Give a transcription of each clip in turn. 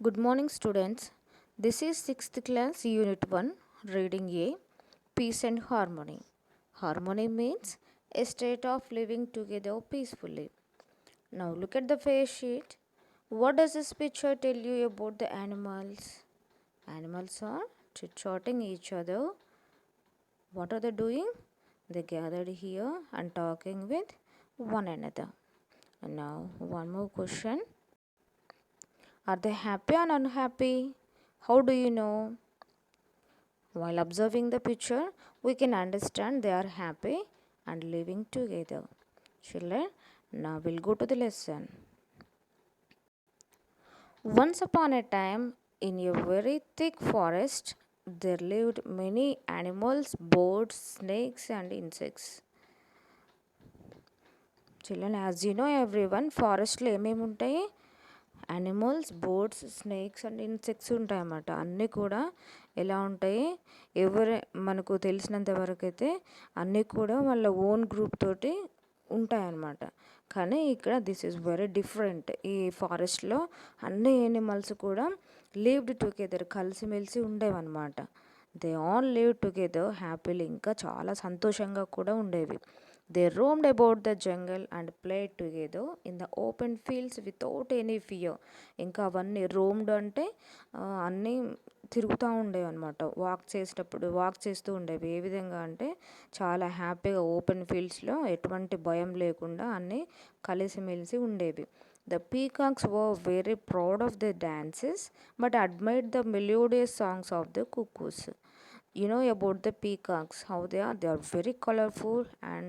Good morning, students. This is 6th class, Unit 1, Reading A, Peace and Harmony. Harmony means a state of living together peacefully. Now, look at the face sheet. What does this picture tell you about the animals? Animals are chit-chatting each other. What are they doing? They gathered here and talking with one another. And now, one more question. Are they happy or unhappy? How do you know? While observing the picture, we can understand they are happy and living together. Children, now we'll go to the lesson. Once upon a time, in a very thick forest, there lived many animals, birds, snakes, and insects. Children, as you know, everyone, ఫారెస్ట్లో ఏమేమి ఉంటాయి? Animals, birds, snakes and insects ఉంటాయన్నమాట. అన్నీ కూడా ఎలా ఉంటాయి? మనకు తెలిసినంత వరకు అయితే అన్నీ కూడా వాళ్ళ ఓన్ గ్రూప్ తోటి ఉంటాయన్నమాట. కానీ ఇక్కడ దిస్ ఈజ్ వెరీ డిఫరెంట్. ఈ ఫారెస్ట్లో అన్ని యానిమల్స్ కూడా లివ్డ్ టుగెదర్, కలిసిమెలిసి ఉండేవన్నమాట. They all live together happily, ఇంకా చాలా సంతోషంగా కూడా ఉండేవి. They roamed about the jungle and played together in the open fields without any fear. ఇంకా అవన్నీ రోమ్డ్ అంటే అన్నీ తిరుగుతూ ఉండేవి అనమాట. వాక్ చేస్తూ ఉండేవి. ఏ విధంగా అంటే చాలా హ్యాపీగా ఓపెన్ ఫీల్డ్స్లో ఎటువంటి భయం లేకుండా అన్నీ కలిసిమెలిసి ఉండేవి. The peacocks were very proud of their dances but admired the melodious songs of the cuckoos. You know about the peacocks, how they are very colorful and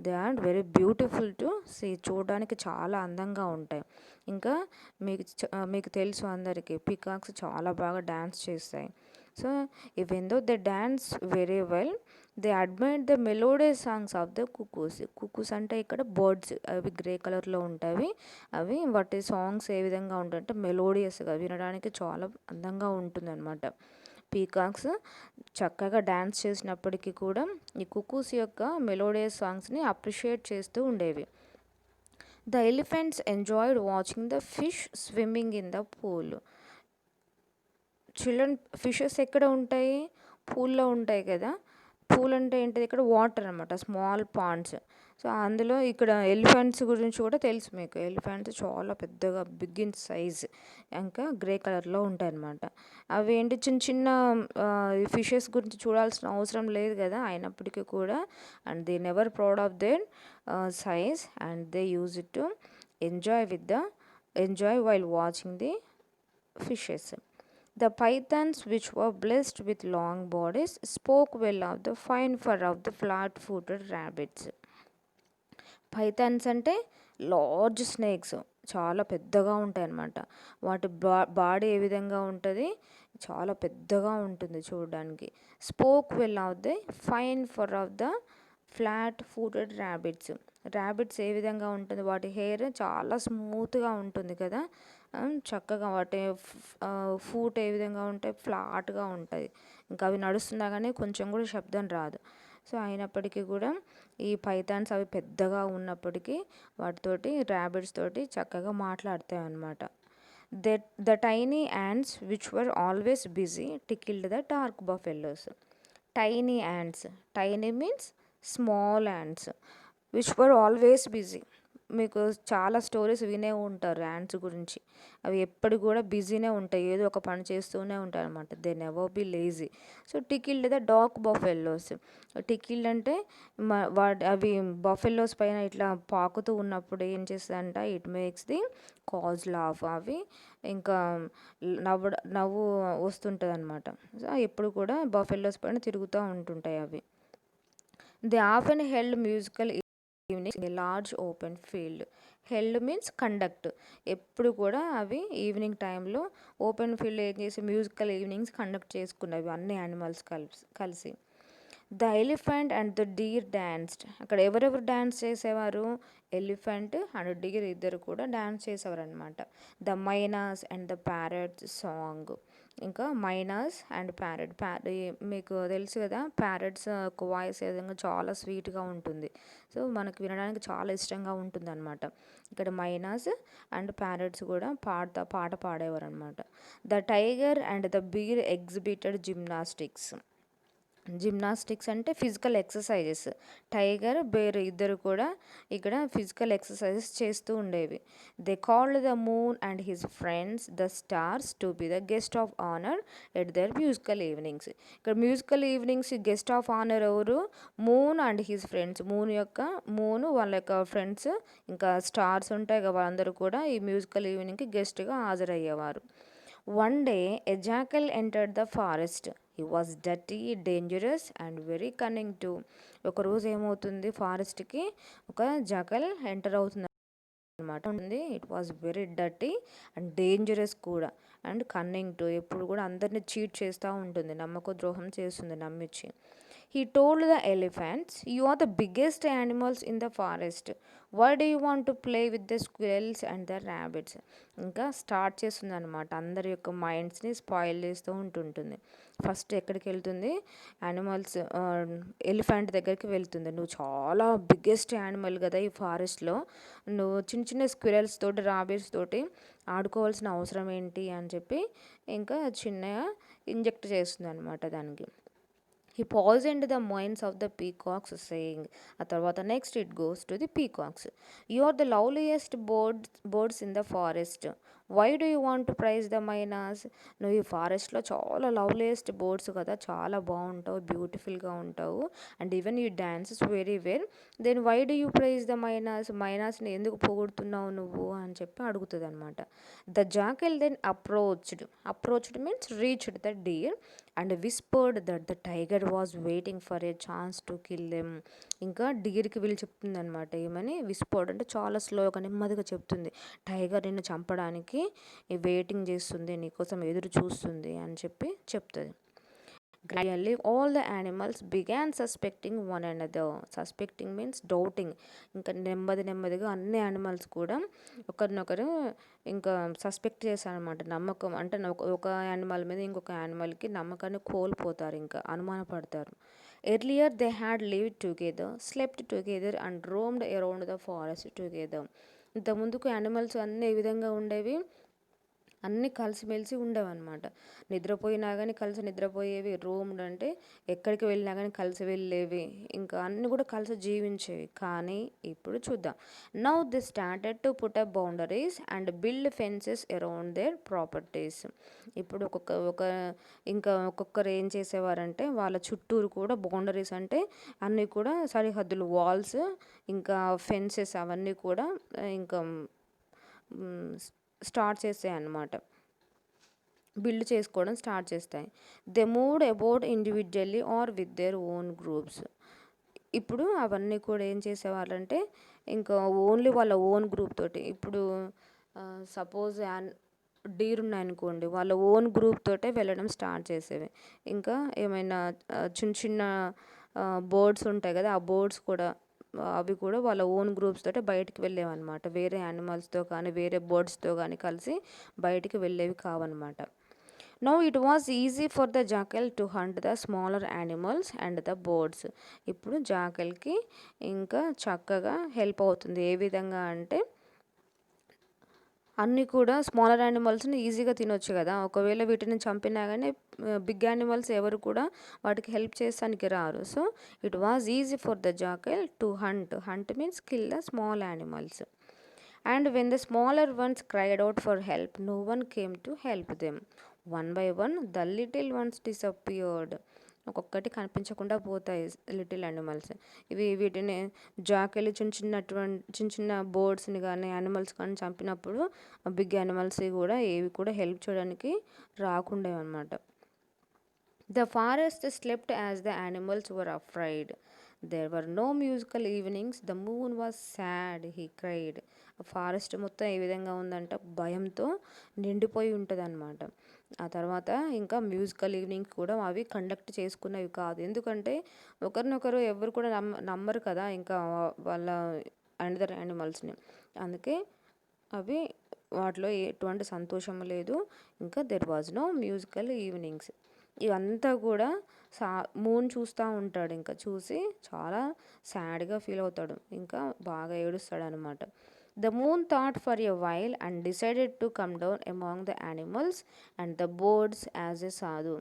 they are very beautiful to see. చూడడానికి చాలా అందంగా ఉంటాయి. ఇంకా మీకు తెలుసు అందరికీ peacocks చాలా బాగా డ్యాన్స్ చేస్తాయి. So even though they dance very well, they admired the melodious songs of the cuckoos. Cuckoos అంటే ఇక్కడ బర్డ్స్, అవి గ్రే కలర్లో ఉంటాయి. అవి వాటి సాంగ్స్ ఏ విధంగా ఉంటాయంటే మెలోడియస్గా, వినడానికి చాలా అందంగా ఉంటుందన్నమాట. పీకాక్స్ చక్కగా డ్యాన్స్ చేసినప్పటికీ కూడా ఈ కుక్కూస్ యొక్క మెలోడియస్ సాంగ్స్ని అప్రిషియేట్ చేస్తూ ఉండేవి. The elephants enjoyed watching the fish swimming in the pool. Children, fishes ఎక్కడ ఉంటాయి? పూల్లో ఉంటాయి కదా. పూల్ అంటే ఏంటిది? ఇక్కడ వాటర్ అనమాట, స్మాల్ పాండ్స్. సో అందులో ఇక్కడ ఎలిఫెంట్స్ గురించి కూడా తెలుసు మీకు. ఎలిఫెంట్స్ చాలా పెద్దగా, బిగ్ ఇన్ సైజ్, ఇంకా గ్రే కలర్లో ఉంటాయి అన్నమాట. అవి ఏంటి, చిన్న చిన్న ఫిషెస్ గురించి చూడాల్సిన అవసరం లేదు కదా, అయినప్పటికీ కూడా and they never proud of their size and they use it to enjoy while watching the fishes. The pythons, which were blessed with long bodies, spoke well of the fine fur of the flat-footed rabbits. Pythons అంటే large snakes, చాలా పెద్దగా ఉంటాయి అన్నమాట. వాటి body ఏ విధంగా ఉంటుంది? చాలా పెద్దగా ఉంటుంది చూడడానికి. Spoke well of the fine fur of the flat footed rabbits. Rabbits ఏ విధంగా ఉంటుంది? వాటి హెయిర్ చాలా స్మూత్గా ఉంటుంది కదా, చక్కగా. వాటి ఫూట్ ఏ విధంగా ఉంటాయి? ఫ్లాట్గా ఉంటాయి. ఇంకా అవి నడుస్తున్నా కానీ కొంచెం కూడా శబ్దం రాదు. సో అయినప్పటికీ కూడా ఈ పైథాన్స్ అవి పెద్దగా ఉన్నప్పటికీ వాటితోటి, ర్యాబిట్స్ తోటి చక్కగా మాట్లాడతాయి అన్నమాట. The tiny ants which were always busy tickled the dark buffaloes. Tiny ants, tiny means small ants, which were always busy. మీకు చాలా స్టోరీస్ వినే ఉంటారు యాంట్స్ గురించి. అవి ఎప్పుడు కూడా బిజీనే ఉంటాయి, ఏదో ఒక పని చేస్తూనే ఉంటాయి అనమాట. They never be lazy. So tickled the dog buffaloes. Tickled అంటే అవి బఫెల్లోస్ పైన ఇట్లా పాకుతూ ఉన్నప్పుడు ఏం చేస్తుందంట, it makes the cause laugh. అవి ఇంకా నవ్వు వస్తుంటుంది అనమాట. సో ఎప్పుడు కూడా బఫెల్లోస్ పైన తిరుగుతూ ఉంటుంటాయి అవి. They often held musical evening in a large open field. Held means conduct. ఎప్పుడు కూడా అవి ఈవినింగ్ టైంలో ఓపెన్ ఫీల్డ్ ఏం చేసి మ్యూజికల్ ఈవినింగ్స్ కండక్ట్ చేసుకున్నవి అన్ని యానిమల్స్ కలిసి. The elephant and the deer danced. అక్కడ ఎవరెవరు డాన్స్ చేసేవారు? ఎలిఫెంట్ అండ్ డీర్ ఇద్దరు కూడా డాన్స్ చేసేవారు అనమాట. The mynas and the parrots song. ఇంకా మైనాస్ అండ్ ప్యారెట్. మీకు తెలుసు కదా, ప్యారెట్స్ ఒక వాయిస్ ఏ విధంగా చాలా స్వీట్గా ఉంటుంది. సో మనకు వినడానికి చాలా ఇష్టంగా ఉంటుంది అనమాట. ఇక్కడ మైనాస్ అండ్ ప్యారెట్స్ కూడా పాట పాడేవారు అనమాట. The tiger and the bear exhibited gymnastics. Gymnastics అంటే ఫిజికల్ ఎక్సర్సైజెస్. టైగర్, బేర్ ఇద్దరు కూడా ఇక్కడ ఫిజికల్ ఎక్సర్సైజెస్ చేస్తూ ఉండేవి. They called the moon and his friends the stars to be the guest of honour at their musical evenings. ఇక్కడ musical evenings guest of honour ఎవరు? Moon and his friends. Moon వాళ్ళ యొక్క friends, ఇంకా stars ఉంటాయి కదా, వాళ్ళందరూ కూడా ఈ మ్యూజికల్ ఈవినింగ్కి గెస్ట్గా హాజరయ్యేవారు. One day a jackal entered the forest. He was dirty, dangerous and very cunning too. ఒకరోజు ఏమవుతుంది, ఫారెస్ట్కి ఒక జాకల్ ఎంటర్ అవుతుంది అనమాట. ఉంటుంది. It was very dirty and dangerous కూడా అండ్ కన్నింగ్ టు. ఎప్పుడు కూడా అందరినీ చీట్ చేస్తూ ఉంటుంది, నమ్మక ద్రోహం చేస్తుంది నమ్మించి. He told the elephants, "You are the biggest animals in the forest. Why do you want to play with the squirrels and the rabbits?" ఇంకా స్టార్ట్ చేస్తుంది అనమాట. అందరి యొక్క మైండ్స్ని స్పాయిల్ చేస్తూ ఉంటుంటుంది. ఫస్ట్ ఎక్కడికి వెళ్తుంది? యానిమల్స్, ఎలిఫెంట్ దగ్గరికి వెళ్తుంది. నువ్వు చాలా బిగ్గెస్ట్ యానిమల్ కదా ఈ ఫారెస్ట్లో, నువ్వు చిన్న చిన్న స్క్విరల్స్ తోటి, రాబిట్స్ తోటి ఆడుకోవాల్సిన అవసరం ఏంటి అని చెప్పి ఇంకా చిన్నగా ఇంజెక్ట్ చేస్తుంది అనమాట దానికి. He poisoned the minds of the peacocks, saying, ఆ తర్వాత next it goes to the peacocks. You are the loveliest birds in the forest. Why do you want to praise the mynas? నువ్వు ఈ ఫారెస్ట్లో చాలా loveliest birds కదా, చాలా బాగుంటావు, బ్యూటిఫుల్గా ఉంటావు, and even you dances very well. Then why do you praise the mynas? మైనాస్ని ఎందుకు పొగుడుతున్నావు నువ్వు అని చెప్పి అడుగుతుంది అనమాట. The jackal then approached means reached the deer and whispered that the tiger was waiting for a chance to kill them. ఇంకా డీర్కి వీళ్ళు చెప్తుంది అనమాట. ఏమని? విస్పర్డ్ అంటే చాలా స్లోగా, నెమ్మదిగా చెప్తుంది. టైగర్ నిన్ను చంపడానికి వెయిటింగ్ చేస్తుంది, నీకోసం ఎదురు చూస్తుంది అని చెప్పి చెప్తుంది. Gradually, all the animals began suspecting one another. Suspecting means doubting. ఇంకా నెమ్మదిగా అన్ని యానిమల్స్ కూడా ఒకరినొకరు ఇంకా సస్పెక్ట్ చేశారనమాట. నమ్మకం అంటే ఒక యానిమల్ మీద ఇంకొక యానిమల్కి నమ్మకాన్ని కోల్పోతారు, ఇంకా అనుమానపడతారు. Earlier they had lived together, slept together and roamed around the forest together. ఇంతకుముందుకు యానిమల్స్ అన్నీ ఏ విధంగా ఉండేవి? అన్నీ కలిసిమెలిసి ఉండేవన్నమాట. నిద్రపోయినా కానీ కలిసి నిద్రపోయేవి. రూమ్డ్ అంటే ఎక్కడికి వెళ్ళినా కానీ కలిసి వెళ్ళేవి. ఇంకా అన్నీ కూడా కలిసి జీవించేవి. కానీ ఇప్పుడు చూద్దాం. Now they started to put up boundaries and build fences around there properties. ఇప్పుడు ఒక్కొక్కరు ఏం చేసేవారంటే వాళ్ళ చుట్టూరు కూడా బౌండరీస్ అంటే అన్నీ కూడా సరిహద్దులు, వాల్స్, ఇంకా ఫెన్సెస్ అవన్నీ కూడా ఇంకా స్టార్ట్ చేస్తాయి అన్నమాట. బిల్డ్ చేసుకోవడం స్టార్ట్ చేస్తాయి. They moved about individually or with their own groups. ఇప్పుడు అవన్నీ కూడా ఏం చేసేవాళ్ళంటే ఇంకా ఓన్లీ వాళ్ళ ఓన్ గ్రూప్ తోటి. ఇప్పుడు సపోజ్ డీర్ ఉన్నాయనుకోండి, వాళ్ళ ఓన్ గ్రూప్ తోటే వెళ్ళడం స్టార్ట్ చేసేవి. ఇంకా ఏమైనా చిన్న చిన్న బర్డ్స్ ఉంటాయి కదా, ఆ బర్డ్స్ కూడా అవి కూడా వాళ్ళ ఓన్ గ్రూప్స్ తోటే బయటికి వెళ్ళేవన్నమాట. వేరే యానిమల్స్తో కానీ వేరే బర్డ్స్తో కానీ కలిసి బయటికి వెళ్ళేవి కావన్నమాట. Now it was easy for the jackal to hunt the smaller animals and the birds. ఇప్పుడు జాకెల్కి ఇంకా చక్కగా హెల్ప్ అవుతుంది. ఏ విధంగా అంటే అన్నీ కూడా స్మాలర్ యానిమల్స్ని ఈజీగా తినొచ్చు కదా. ఒకవేళ వీటిని చంపినా కానీ బిగ్ యానిమల్స్ ఎవరు కూడా వాటికి హెల్ప్ చేస్తానికి రారు. So it was easy for the jackal to hunt means kill the small animals. And when the smaller ones cried out for help, no one came to help them. One by one, the little ones disappeared. ఒక్కొక్కటి కనిపించకుండా పోతాయి little animals. వీటిని జాకెళ్ళి చిన్న చిన్న బర్డ్స్ని కానీ animals కానీ చంపినప్పుడు big animals కూడా ఏవి కూడా హెల్ప్ చేయడానికి రాకుండేవి అనమాట. The forest slept as the animals were afraid. There were no musical evenings. The moon was sad, he cried. Forest మొత్తం ఏ విధంగా ఉందంటే భయంతో నిండిపోయి ఉంటదనమాట. ఆ తర్వాత ఇంకా మ్యూజికల్ ఈవినింగ్ కూడా అవి కండక్ట్ చేసుకునేవి కాదు. ఎందుకంటే ఒకరినొకరు ఎవరు కూడా నమ్మరు కదా! ఇంకా వాళ్ళ అనదర్ యానిమల్స్‌ని. అందుకే అవి వాటిలో ఎటువంటి సంతోషం లేదు. ఇంకా there was no musical evenings. ఇవంతా కూడా సా మూన్ చూస్తా ఉంటాడు. ఇంకా చూసి చాలా సాడ్‌గా ఫీల్ అవుతాడు. ఇంకా బాగా ఏడుస్తాడనమాట. The moon thought for a while and decided to come down among the animals and the birds as a sadhu.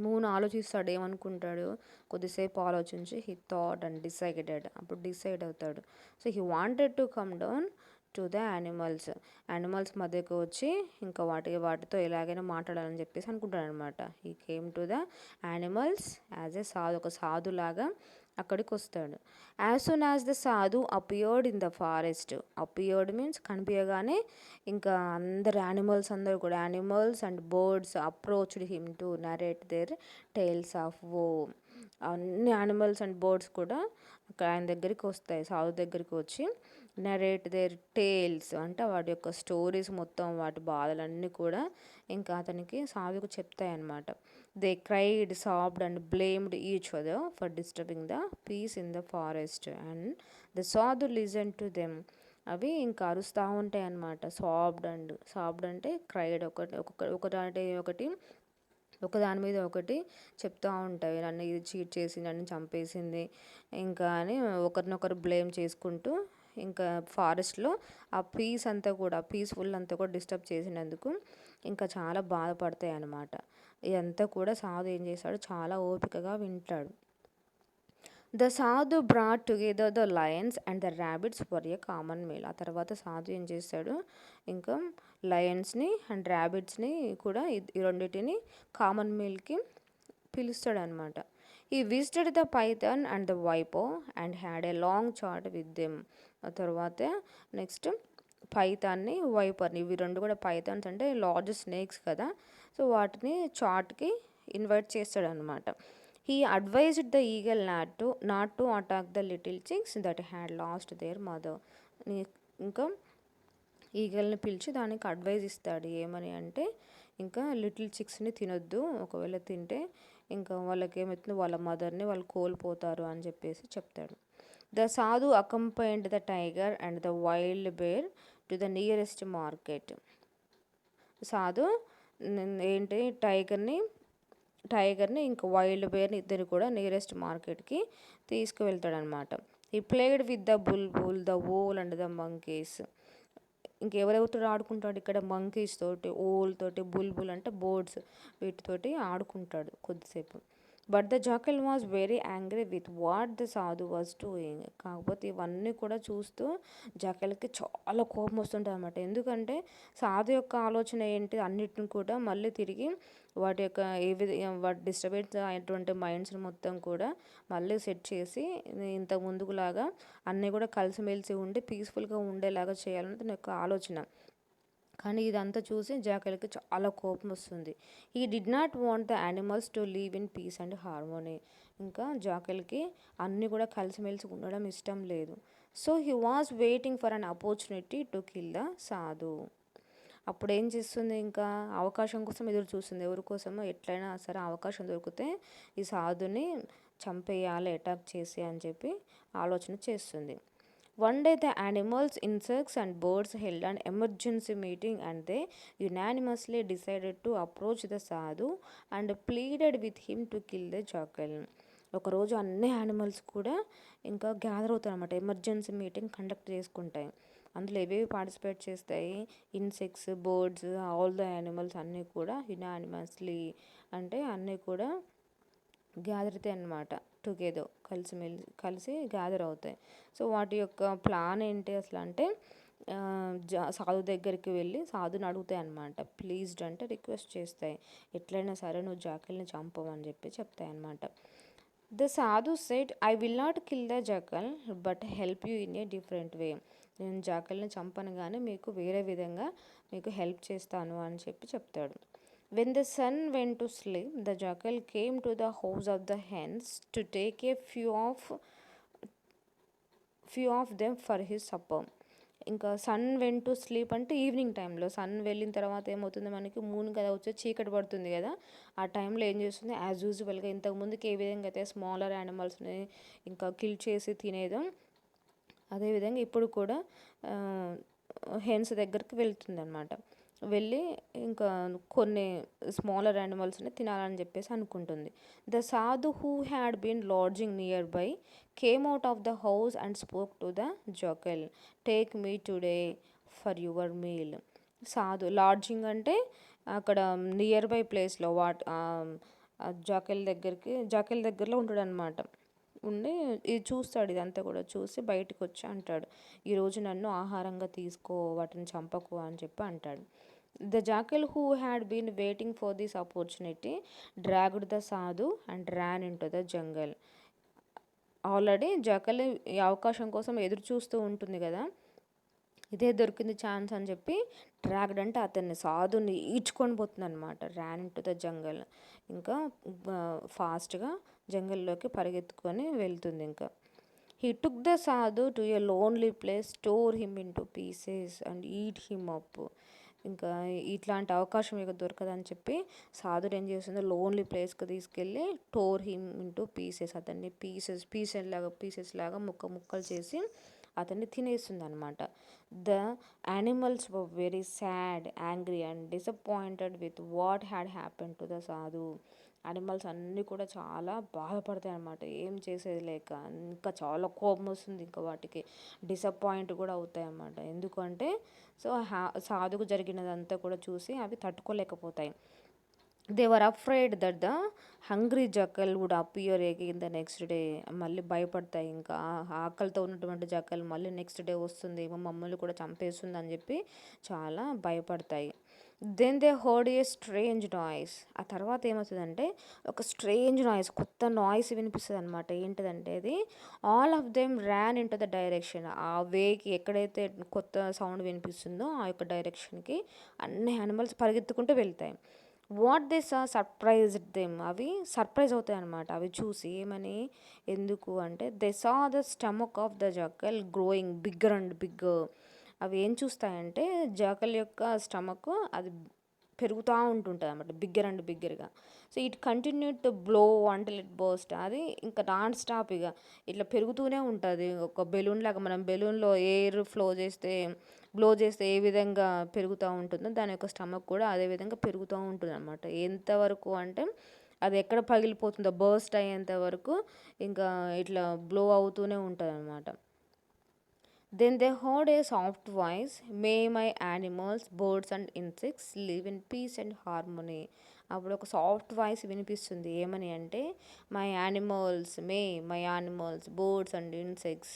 మూన్ ఆలోచిస్తాడు, ఏమనుకుంటాడు, కొద్దిసేపు ఆలోచించి హీ థాట్ అండ్ డిసైడెడ్, అప్పుడు డిసైడ్ అవుతాడు. So he wanted to come down to the animals మధ్యకు వచ్చి ఇంకా వాటితో ఎలాగైనా మాట్లాడాలని చెప్పేసి అనుకుంటాడు అనమాట. He came to the animals as a sadhu, ఒక సాధులాగా అక్కడికి వస్తాడు. As soon as the sadhu appeared in the forest, appeared means కనిపించగానే ఇంకా అందరు animals and birds approached him to narrate their tales of woe. అన్ని యానిమల్స్ అండ్ బర్డ్స్ కూడా ఆయన దగ్గరికి వస్తాయి, సాధు దగ్గరికి వచ్చి నరేట్ దేర్ టేల్స్ అంటే వాటి యొక్క స్టోరీస్ మొత్తం, వాటి బాధలన్నీ కూడా ఇంకా అతనికి సాధుకు చెప్తాయి అన్నమాట. They cried, sobbed and blamed each other for disturbing the peace in the forest and the sadhu listen to them. అవి ఇంకా అరుస్తూ ఉంటాయి అన్నమాట. సాబ్డ్ అంటే క్రైడ్, ఒకదాని మీద ఒకటి చెప్తూ ఉంటాయి, నన్ను ఇది చీట్ చేసి నన్ను చంపేసింది ఇంకా అని ఒకరినొకరు బ్లేమ్ చేసుకుంటూ ఇంకా ఫారెస్ట్లో ఆ పీస్ఫుల్ అంతా కూడా డిస్టర్బ్ చేసినందుకు ఇంకా చాలా బాధపడతాయి అన్నమాట. ఇదంతా కూడా సాధు ఏం చేశాడు, చాలా ఓపికగా వింటాడు. ద సాధు brought together the Lions and the rabbits for a common meal. ఆ తర్వాత సాధు ఏం చేస్తాడు, ఇంకా లయన్స్ని అండ్ ర్యాబిట్స్ని కూడా ఈ రెండింటిని కామన్ మీల్కి పిలుస్తాడు అనమాట. He visited the python and the viper and had a long chat with them. ఆ తర్వాత నెక్స్ట్ పైథాన్ని, వైపర్ని, ఇవి రెండు కూడా పైథాన్స్ అంటే లార్జ్ స్నేక్స్ కదా, సో వాటిని చాట్కి ఇన్వైట్ చేస్తాడు అనమాట. He advised the eagle not to attack the little chicks that had last there mother. ఇంకా ఈగల్ని పిలిచి దానికి అడ్వైజ్ ఇస్తాడు, ఏమని అంటే ఇంకా లిటిల్ చిక్స్ని తినొద్దు, ఒకవేళ తింటే ఇంకా వాళ్ళకి ఏమవుతుందో వాళ్ళ మదర్ని వాళ్ళు కోల్పోతారు అని చెప్పేసి చెప్తాడు. The sadhu accompanied the tiger and the wild bear to the nearest market. Sadhu ఏంటి టైగర్ని ఇంకా వైల్డ్ బేర్ని ఇద్దరు కూడా నియరెస్ట్ మార్కెట్కి తీసుకువెళ్తాడనమాట. He played with the bulbul, the owl and the monkeys. ఇంకెవరెవరితో ఆడుకుంటాడు ఇక్కడ, మంకీస్ తోటి, ఓల్ తోటి, బుల్బుల్ అంటే బర్డ్స్, వీటితోటి ఆడుకుంటాడు కొద్దిసేపు. But the jackal was very angry with what the సాధు వాజ్ డూయింగ్. కాకపోతే ఇవన్నీ కూడా చూస్తూ జాకెల్కి చాలా కోపం వస్తుంటుంది అనమాట. ఎందుకంటే సాధు యొక్క ఆలోచన ఏంటి, అన్నిటిని కూడా మళ్ళీ తిరిగి వాటి యొక్క వాటి డిస్టర్బెన్స్ అయినటువంటి మైండ్స్ని మొత్తం కూడా మళ్ళీ సెట్ చేసి ఇంత ముందుకులాగా అన్నీ కూడా కలిసిమెలిసి ఉండి పీస్ఫుల్గా ఉండేలాగా చేయాలని తన యొక్క ఆలోచన. కానీ ఇదంతా చూసి జాకెల్కి చాలా కోపం వస్తుంది. He did not want the animals to live in peace and harmony. ఇంకా జాకెల్కి అన్నీ కూడా కలిసిమెలిసి ఉండడం ఇష్టం లేదు. So he was waiting for an opportunity to kill the సాధు. అప్పుడు ఏం చేస్తుంది, ఇంకా అవకాశం కోసం ఎదురు చూస్తుంది. ఎవరి కోసమో, ఎట్లయినా సరే అవకాశం దొరికితే ఈ సాధుని చంపేయాలి, అటాక్ చేసి అని చెప్పి ఆలోచన చేస్తుంది. One day the animals, insects and birds held an emergency meeting and they unanimously decided to approach the sadhu and pleaded with him to kill the jackal. ఒకరోజు అన్ని యానిమల్స్ కూడా ఇంకా గ్యాదర్ అవుతాయి అన్నమాట, ఎమర్జెన్సీ మీటింగ్ కండక్ట్ చేసుకుంటాయి. అందులో ఏవేవి participate చేస్తాయి, insects, birds, all the animals అన్నీ కూడా యునానిమస్లీ అంటే అన్నీ కూడా గ్యాదర్ అవుతాయి అన్నమాట. టుగెదర్ కలిసి గ్యాదర్ అవుతాయి. సో వాటి యొక్క ప్లాన్ ఏంటి అసలు అంటే సాధు దగ్గరికి వెళ్ళి సాధుని అడుగుతాయి అన్నమాట. ప్లీజ్డ్ అంటే రిక్వెస్ట్ చేస్తాయి, ఎట్లయినా సరే నువ్వు జాకెల్ని చంపవని చెప్పి చెప్తాయి అన్నమాట. ద సాధు said, I will not kill the jackal but help you in a different way. నేను జాకల్ని చంపను కానీ మీకు వేరే విధంగా మీకు హెల్ప్ చేస్తాను అని చెప్పి చెప్తాడు. When the sun went to sleep, the jackal came to the house of the hens to take a few of them for his supper. ఇంకా సన్ వెంట్ టు స్లీప్ అంటే ఈవినింగ్ టైంలో సన్ వెళ్ళిన తర్వాత ఏమవుతుంది మనకి మూన్ కదా వచ్చి చీకటి పడుతుంది కదా, ఆ టైంలో ఏం చేస్తుంది యాజ్ యూజువల్గా ఇంతకుముందుకి ఏ విధంగా అయితే స్మాలర్ యానిమల్స్ని ఇంకా కిల్ చేసి తినేదో అదేవిధంగా ఇప్పుడు కూడా హెన్స్ దగ్గరికి వెళ్తుంది అనమాట. వెళ్ళి ఇంకా కొన్ని స్మాలర్ యానిమల్స్ని తినాలని చెప్పేసి అనుకుంటుంది. The sadhu who had been lodging near by came out of the house and spoke to the jackal, take me today for your meal. Sadhu lodging అంటే అక్కడ నియర్ బై ప్లేస్లో జాకెల్ దగ్గరలో ఉంటాడు అనమాట. ఉండి ఇది చూస్తాడు, ఇదంతా కూడా చూసి బయటకు వచ్చి అంటాడు, ఈరోజు నన్ను ఆహారంగా తీసుకో, వాటిని చంపకు అని చెప్పి అంటాడు. The jackal who had been waiting for this opportunity dragged the sadhu and ran in to the jungle. Already jackal ఈ అవకాశం కోసం ఎదురు చూస్తూ ఉంటుంది కదా, ఇదే దొరికింది ఛాన్స్ అని చెప్పి డ్రాగ్డ్ అంటే అతన్ని సాధుని ఈడ్చుకొని పోతుంది అనమాట. Ran in to the jungle, ఇంకా ఫాస్ట్గా జంగల్లోకి పరిగెత్తుకొని వెళ్తుంది. ఇంకా he took the sadhu to a lonely place, tore him into pieces and eat him up. ఇంకా ఇట్లాంటి అవకాశం ఇక దొరకదని చెప్పి సాధుడు ఏం చేస్తుందో లోన్లీ ప్లేస్కి తీసుకెళ్ళి టోర్ హిమ్ ఇంటూ పీసెస్, అతన్ని పీసెస్ లాగా ముక్కలు చేసి అతన్ని తినేస్తుంది అనమాట. The animals were very sad, angry and disappointed with what had happen to the సాధు. యానిమల్స్ అన్నీ కూడా చాలా బాధపడతాయి అన్నమాట, ఏం చేసేది లేక. ఇంకా చాలా కోపం వస్తుంది, ఇంకా వాటికి డిసప్పాయింట్ కూడా అవుతాయి అన్నమాట. ఎందుకంటే సో సాధుకు జరిగినదంతా కూడా చూసి అవి తట్టుకోలేకపోతాయి. They were afraid that the hungry jackal would appear again the next day. మళ్ళీ భయపడతాయి, ఇంకా ఆకలితో ఉన్నటువంటి జక్కల్ మళ్ళీ నెక్స్ట్ డే వస్తుంది, ఏమో మమ్మల్ని కూడా చంపేస్తుంది అని చెప్పి చాలా భయపడతాయి. Then they heard a strange noise. ఆ తర్వాత ఏమవుతుందంటే ఒక స్ట్రేంజ్ నాయిస్, కొత్త నాయిస్ వినిపిస్తుంది అనమాట. ఏంటిదంటే అది all of them ran in to the direction. ఆ వేకి ఎక్కడైతే కొత్త సౌండ్ వినిపిస్తుందో ఆ యొక్క డైరెక్షన్కి అన్ని యానిమల్స్ పరిగెత్తుకుంటూ వెళ్తాయి. What they saw surprised them. అవి సర్ప్రైజ్ అవుతాయి అనమాట అవి చూసి. ఏమని, ఎందుకు అంటే they saw the stomach of the jackal growing bigger and bigger. అవి ఏం చూస్తాయంటే జాకల్ యొక్క స్టమక్ అది పెరుగుతూ ఉంటుంటుంది అనమాట, బిగ్గర్ అండ్ బిగ్గర్గా. So it continue to blow until it burst. అది ఇంకా నాన్ స్టాప్ ఇక ఇట్లా పెరుగుతూనే ఉంటుంది, ఒక బెలూన్ లాగా. మనం బెలూన్లో ఎయిర్ బ్లో చేస్తే ఏ విధంగా పెరుగుతూ ఉంటుందో దాని యొక్క స్టమక్ కూడా అదే విధంగా పెరుగుతూ ఉంటుంది అనమాట. ఎంతవరకు అంటే అది ఎక్కడ పగిలిపోతుందో బర్స్ట్ అయ్యేంత వరకు ఇంకా ఇట్లా బ్లో అవుతూనే ఉంటుంది అనమాట. Then they heard a soft voice, may my animals, birds and insects live in peace and harmony. అప్పుడు ఒక సాఫ్ట్ వాయిస్ వినిపిస్తుంది, ఏమని అంటే my animals birds and insects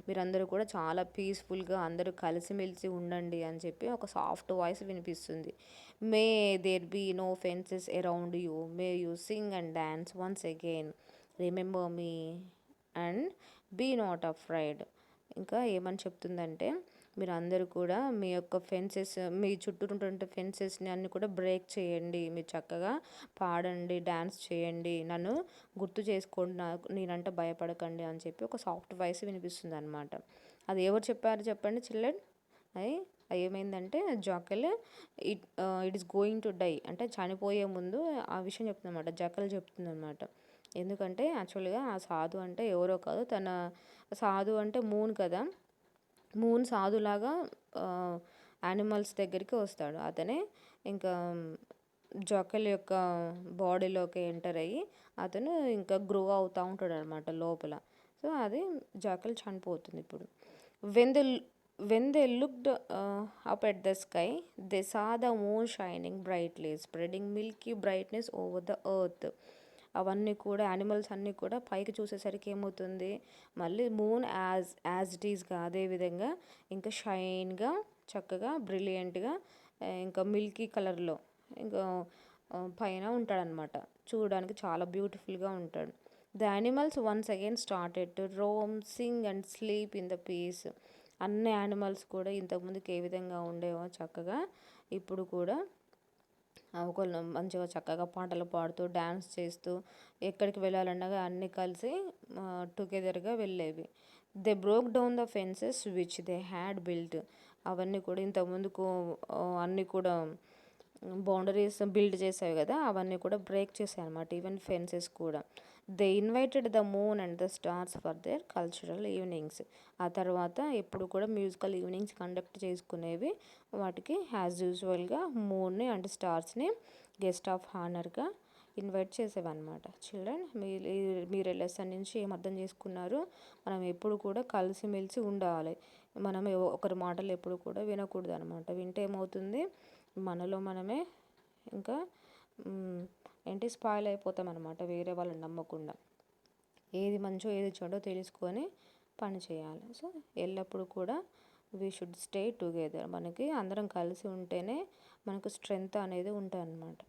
మీరందరూ కూడా చాలా పీస్ఫుల్గా అందరూ కలిసిమెలిసి ఉండండి అని చెప్పి ఒక సాఫ్ట్ వాయిస్ వినిపిస్తుంది. May there be no fences around you, may you sing and dance once again, remember me and be not afraid. ఇంకా ఏమని చెప్తుందంటే మీరు అందరూ కూడా మీ యొక్క ఫెన్సెస్, మీ చుట్టూ ఉన్నటువంటి ఫెన్సెస్ని అన్నీ కూడా బ్రేక్ చేయండి, మీరు చక్కగా పాడండి, డ్యాన్స్ చేయండి, నన్ను గుర్తు చేసుకోండి, నేనంటే భయపడకండి అని చెప్పి ఒక సాఫ్ట్ వాయిస్ వినిపిస్తుంది అనమాట. అది ఎవరు చెప్పారు చెప్పండి చిల్డ్రన్? ఏమైందంటే jackal it is going to die అంటే చనిపోయే ముందు ఆ విషయం చెప్తుంది అనమాట, జాకెల్ చెప్తుంది అనమాట. ఎందుకంటే యాక్చువల్గా ఆ సాధు అంటే ఎవరో కాదు, సాధు అంటే మూన్ కదా, మూన్ సాధులాగా యానిమల్స్ దగ్గరికి వస్తాడు. అతనే ఇంకా జాకెల్ యొక్క బాడీలోకి ఎంటర్ అయ్యి అతను ఇంకా గ్రో అవుతూ ఉంటాడు అనమాట లోపల. సో అది జాకెల్ చనిపోతుంది ఇప్పుడు. When they looked up at the sky they saw the moon shining brightly spreading Milky brightness over the earth. అవన్నీ కూడా యానిమల్స్ అన్నీ కూడా పైకి చూసేసరికి ఏమవుతుంది, మళ్ళీ మూన్ యాజ్ ఇట్ ఈస్గా అదేవిధంగా ఇంకా షైన్గా చక్కగా బ్రిలియంట్గా ఇంకా మిల్కీ కలర్లో ఇంకా పైన ఉంటాడనమాట. చూడడానికి చాలా బ్యూటిఫుల్గా ఉంటాడు. The animals once again started to roam, sing and sleep in the peace. అన్ని యానిమల్స్ కూడా ఇంతకుముందుకు ఏ విధంగా ఉండేవో చక్కగా ఇప్పుడు కూడా ఒకళ్ళు మంచిగా చక్కగా పాటలు పాడుతూ డ్యాన్స్ చేస్తూ ఎక్కడికి వెళ్ళాలన్నా అన్నీ కలిసి టుగెదర్గా వెళ్ళేవి. They broke down the fences which they had built. అవన్నీ కూడా ఇంతకుముందుకు అన్నీ కూడా బౌండరీస్ బిల్డ్ చేసాయి కదా, అవన్నీ కూడా బ్రేక్ చేసాయి అనమాట, ఈవెన్ ఫెన్సెస్ కూడా. They invited the moon and the stars for their cultural evenings. ఆ తర్వాత ఎప్పుడు కూడా మ్యూజికల్ ఈవినింగ్స్ కండక్ట్ చేసుకునేవి. వాటికి యాజ్ యూజువల్గా మూన్ని అండ్ స్టార్స్ని గెస్ట్ ఆఫ్ హానర్గా ఇన్వైట్ చేసేవన్నమాట. చిల్డ్రన్, మీరు లెసన్ నుంచి ఏం అర్థం చేసుకున్నారు? మనం ఎప్పుడు కూడా కలిసిమెలిసి ఉండాలి. మనం ఒకరి మాటలు ఎప్పుడు కూడా వినకూడదు అనమాట. వింటే ఏమవుతుంది, మనలో మనమే ఇంకా స్పాయిల్ అయిపోతాం అనమాట, వేరే వాళ్ళని నమ్మకుండా. ఏది మంచో ఏది చెడో తెలుసుకొని పని చేయాలి. సో ఎల్లప్పుడూ కూడా వీ షుడ్ స్టే టుగెదర్. మనకి అందరం కలిసి ఉంటేనే మనకు స్ట్రెంగ్త్ అనేది ఉంటుంది అనమాట.